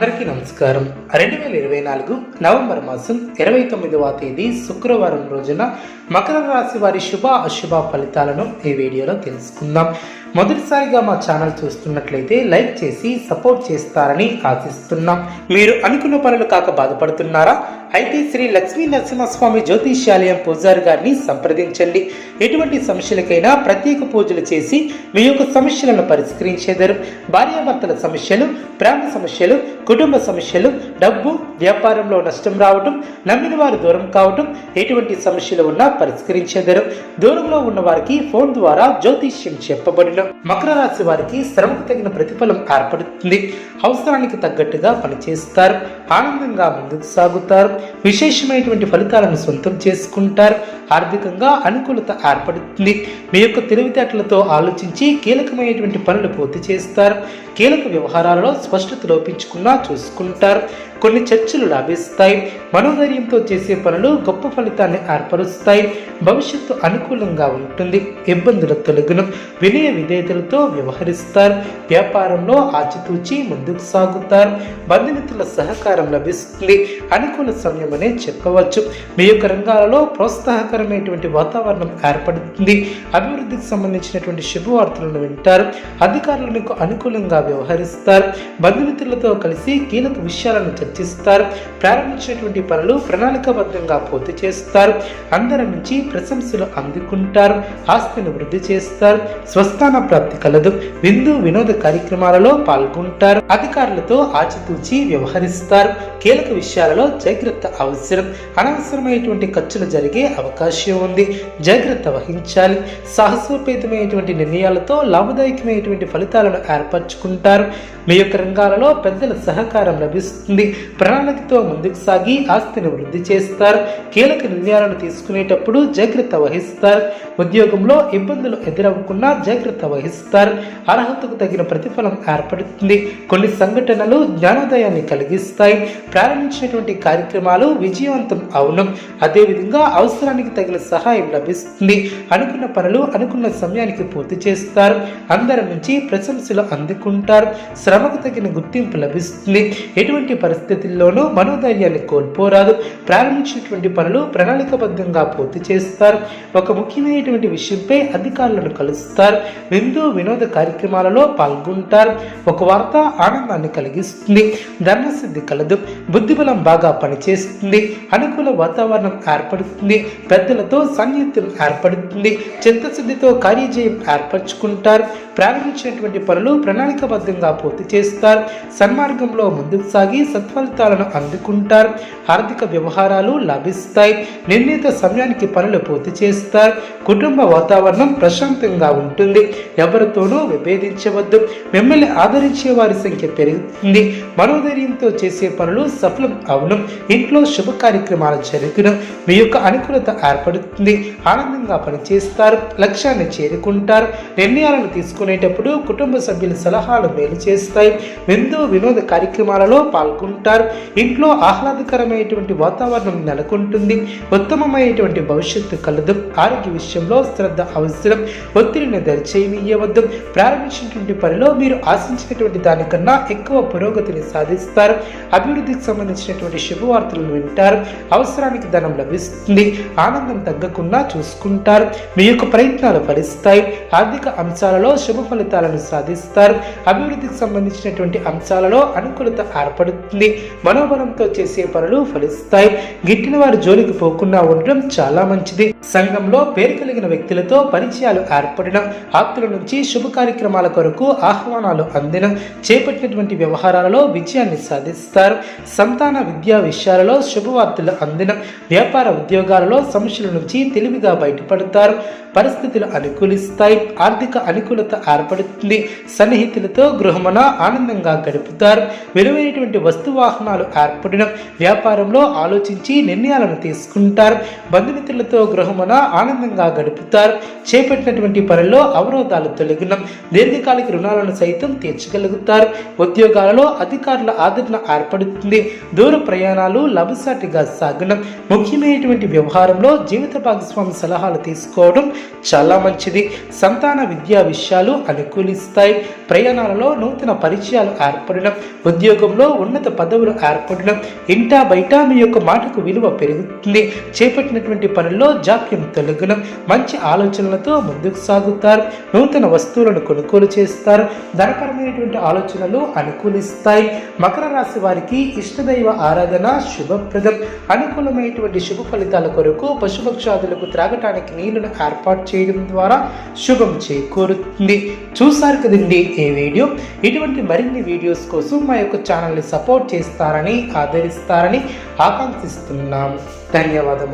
అందరికీ నమస్కారం. 2024 నవంబర్ మాసం 29వ తేదీ శుక్రవారం రోజున మకర రాశి వారి శుభ అశుభ ఫలితాలను ఈ వీడియోలో తెలుసుకుందాం. మొదటిసారిగా మా ఛానల్ చూస్తున్నట్లయితే లైక్ చేసి సపోర్ట్ చేస్తారని ఆశిస్తున్నాం. మీరు అనుకున్న పనులు కాక బాధపడుతున్నారా? అయితే శ్రీ లక్ష్మీ నరసింహస్వామి జ్యోతిష్యాలయం పూజారి గారిని సంప్రదించండి. ఎటువంటి సమస్యలకైనా ప్రత్యేక పూజలు చేసి మీ యొక్క సమస్యలను పరిష్కరించేదారు. భార్యాభర్తల సమస్యలు, ప్రేమ సమస్యలు, కుటుంబ సమస్యలు, డబ్బు, వ్యాపారంలో నష్టం రావటం, నమ్మిన వారు దూరం కావటం, ఎటువంటి సమస్యలు ఉన్నా పరిష్కరించేదారు. దూరంలో ఉన్న వారికి ఫోన్ ద్వారా జ్యోతిష్యం చెప్పబడిన మకర రాశి వారికి శ్రమకు తగిన ప్రతిఫలం ఏర్పడుతుంది. అవసరానికి తగ్గట్టుగా పనిచేస్తారు. ఆనందంగా ముందుకు సాగుతారు. విశేషమైనటువంటి ఫలితాలను సొంతం చేసుకుంటారు. ఆర్థికంగా అనుకూలత ఏర్పడుతుంది. మీ యొక్క తెలివితేటలతో ఆలోచించి కీలకమైనటువంటి పనులు పూర్తి చేస్తారు. కీలక వ్యవహారాలలో స్పష్టత లోపించుకున్నా చూసుకుంటారు. కొన్ని చర్చలు లాభిస్తాయి. మనోధైర్యంతో చేసే పనులు గొప్ప ఫలితాన్ని ఏర్పరుస్తాయి. భవిష్యత్తు అనుకూలంగా ఉంటుంది. ఇబ్బందుల తొలగును. వినయ విధేయతలతో వ్యవహరిస్తారు. వ్యాపారంలో ఆచితూచి ముందుకు సాగుతారు. బంధుమిత్రుల సహకారం లభిస్తుంది. అనుకూల సమయమనే చెప్పవచ్చు. మీ యొక్క రంగాలలో ప్రోత్సాహకరమైనటువంటి వాతావరణం ఏర్పడుతుంది. అభివృద్ధికి సంబంధించినటువంటి శుభవార్తలను వింటారు. అధికారులు మీకు అనుకూలంగా వ్యవహరిస్తారు. బంధుమిత్రులతో కలిసి కీలక విషయాలను చర్చిస్తారు. ప్రారంభించినటువంటి పనులు ప్రణాళికాబద్ధంగా పూర్తి చేస్తారు. అందరి నుంచి ప్రశంసలు అందుకుంటారు. ఆస్తిని వృద్ధి చేస్తారు. స్వస్థాన ప్రాప్తి కలదు. విందు వినోద కార్యక్రమాలలో పాల్గొంటారు. అధికారులతో ఆచితూచి వ్యవహరిస్తారు. కీలక విషయాలలో జాగ్రత్త అవసరం. అనవసరమైనటువంటి ఖర్చులు జరిగే అవకాశం ఉంది. జాగ్రత్త వహించాలి. సాహసోపేతమైనటువంటి నిర్ణయాలతో లాభదాయకమైనటువంటి ఫలితాలను ఏర్పరచుకుంటారు. మీ యొక్క రంగాలలో పెద్దల సహకారం లభిస్తుంది. ప్రణాళికతో ముందుకు సాగి ఆస్తిని వృద్ధి చేస్తారు. కీలక నిర్ణయాలను తీసుకునేటప్పుడు జాగ్రత్త వహిస్తారు. ఉద్యోగంలో ఇబ్బందులు ఎదురవ్వకుండా జాగ్రత్త వహిస్తారు. అర్హతకు తగిన ప్రతిఫలం ఏర్పడుతుంది. కొన్ని సంఘటనలు జ్ఞానోదయాన్ని కలిగిస్తాయి. ప్రారంభించినటువంటి కార్యక్రమాలు విజయవంతం అవును. అదేవిధంగా అవసరానికి తగిన సహాయం లభిస్తుంది. అనుకున్న పనులు అనుకున్న సమయానికి పూర్తి చేస్తారు. అందరి నుంచి ప్రశంసలు అందుకుంటారు. శ్రమకు తగిన గుర్తింపు లభిస్తుంది. ఎటువంటి పరిస్థితుల్లోనూ మనోధైర్యాన్ని కోల్పోరాదు. ప్రారంభించినటువంటి పనులు ప్రణాళికబద్ధంగా పూర్తి చేస్తారు. ఒక ముఖ్యమైనటువంటి విషయంపై అధికారులను కలుస్తారు. విందు వినోద కార్యక్రమాలలో పాల్గొంటారు. ఒక వార్త ఆనందాన్ని కలిగిస్తుంది. ధర్మసిద్ధి కలదు. బుద్ధిబలం బాగా పనిచేస్తుంది. అనుకూల వాతావరణం ఏర్పడుతుంది. పెద్దలతో సన్నిహిత్యం ఏర్పడుతుంది. చిత్తశుద్ధితో కార్యజయం ఏర్పరచుకుంటారు. ప్రారంభించినటువంటి పనులు ప్రణాళికబద్ధంగా పూర్తి చేస్తారు. సన్మార్గంలో ముందుకు సాగి సత్ఫలితాలను అందుకుంటారు. ఆర్థిక వ్యవహారాలు లాభిస్తాయి. నిర్ణీత సమయానికి పనులు పూర్తి చేస్తారు. కుటుంబ వాతావరణం ప్రశాంతంగా ఉంటుంది. ఎవరితోనూ విభేదించవద్దు. మిమ్మల్ని ఆదరించే వారి సంఖ్య పెరుగుతుంది. మనోధైర్యంతో చేసే పనులు సఫలం అవును. ఇంట్లో శుభ కార్యక్రమాలు జరుగును. మీ యొక్క అనుకూలత ఏర్పడుతుంది. ఆనందంగా పనిచేస్తారు. లక్ష్యాన్ని చేరుకుంటారు. నిర్ణయాలను తీసుకునేటప్పుడు కుటుంబ సభ్యుల సలహాలు మేలు చేస్తాయి. విందు వినోద కార్యక్రమాలలో పాల్గొంటారు. ఇంట్లో ఆహ్లాదకరమైనటువంటి వాతావరణం నెలకొంటుంది. ఉత్తమమైనటువంటి భవిష్యత్తు కలదు. ఆరోగ్య విషయంలో శ్రద్ధ అవసరం. ఒత్తిడిని దరిచేయనీయవద్దు. ప్రారంభించినటువంటి పనిలో మీరు ఆశించినటువంటి దానికన్నా ఎక్కువ పురోగతిని సాధిస్తారు. అభివృద్ధికి సంబంధించినటువంటి శుభవార్తలను వింటారు. అవసరానికి ధనం లభిస్తుంది. ఆనందం తగ్గకుండా చూసుకుంటారు. మీ యొక్క ప్రయత్నాలు ఫలిస్తాయి. ఆర్థిక అంశాలలో శుభ ఫలితాలను సాధిస్తారు. అభివృద్ధికి సంబంధించినటువంటి అంశాలలో అనుకూలత ఏర్పడుతుంది. మనోబలంతో చేసే పనులు ఫలిస్తాయి. గిట్టిన వారి జోలికి పోకుండా ఉండడం చాలా మంచిది. సంఘంలో పేరు కలిగిన వ్యక్తులతో పరిచయాలు ఏర్పడిన, ఆప్తుల నుంచి శుభ కార్యక్రమాల కొరకు ఆహ్వానాలు అందిన, చేపట్టినటువంటి వ్యవహారాలలో విజయాన్ని సాధిస్తారు. సంతాన విద్యా విషయాలలో శుభవార్తలు అందిన, వ్యాపార ఉద్యోగాలలో సమస్యల నుంచి తెలివిగా బయటపడతారు. పరిస్థితులు అనుకూలిస్తాయి. ఆర్థిక అనుకూలత ఏర్పడుతుంది. సన్నిహితులతో గృహమున ఆనందంగా గడుపుతారు. విలువైనటువంటి వస్తు వాహనాలు ఏర్పడిన, వ్యాపారంలో ఆలోచించి నిర్ణయాలను తీసుకుంటారు. బంధుమిత్రులతో గృహమున ఆనందంగా గడుపుతారు. చేపట్టినటువంటి పనుల్లో అవరోధాలు తొలగిన, దీర్ఘకాలిక రుణాలను సైతం తీర్చగలుగుతారు. ఉద్యోగాలలో అధికారుల ఆదరణ ఏర్పడుతుంది. దూర ప్రయాణాలు లాభసాటిగా సాగిన, ముఖ్యమైనటువంటి వ్యవహారంలో జీవిత భాగస్వామి సలహాలు తీసుకోవడం చాలా మంచిది. సంతాన విద్యా విషయాలు అనుకూలిస్తాయి. ప్రయాణాలలో నూతన పరిచయాలు ఏర్పడిన, ఉద్యోగంలో ఉన్నత పదవులు ఏర్పడడం, ఇంటా బయట మీ యొక్క మాటకు విలువ పెరుగుతుంది. చేపట్టినటువంటి పనుల్లో జాప్యం తొలగడం, మంచి ఆలోచనలతో ముందుకు సాగుతారు. నూతన వస్తువులను కొనుగోలు చేస్తారు. ధనపరమైనటువంటి ఆలోచనలు అనుకూలిస్తాయి. మకర రాశి వారికి ఇష్టదైవ ఆరాధన శుభప్రదం. అనుకూలమైనటువంటి శుభ ఫలితాల కొరకు పశుపక్షాదులకు త్రాగటానికి నీళ్లను ఏర్పాటు చేయడం ద్వారా శుభం చేకూరుతుంది. చూసారు కదండి ఈ వీడియో. ఇటువంటి మరిన్ని వీడియోస్ కోసం మా యొక్క ఛానల్ని సపోర్ట్ చేస్తారని, ఆదరిస్తారని ఆకాంక్షిస్తున్నాం. ధన్యవాదములు.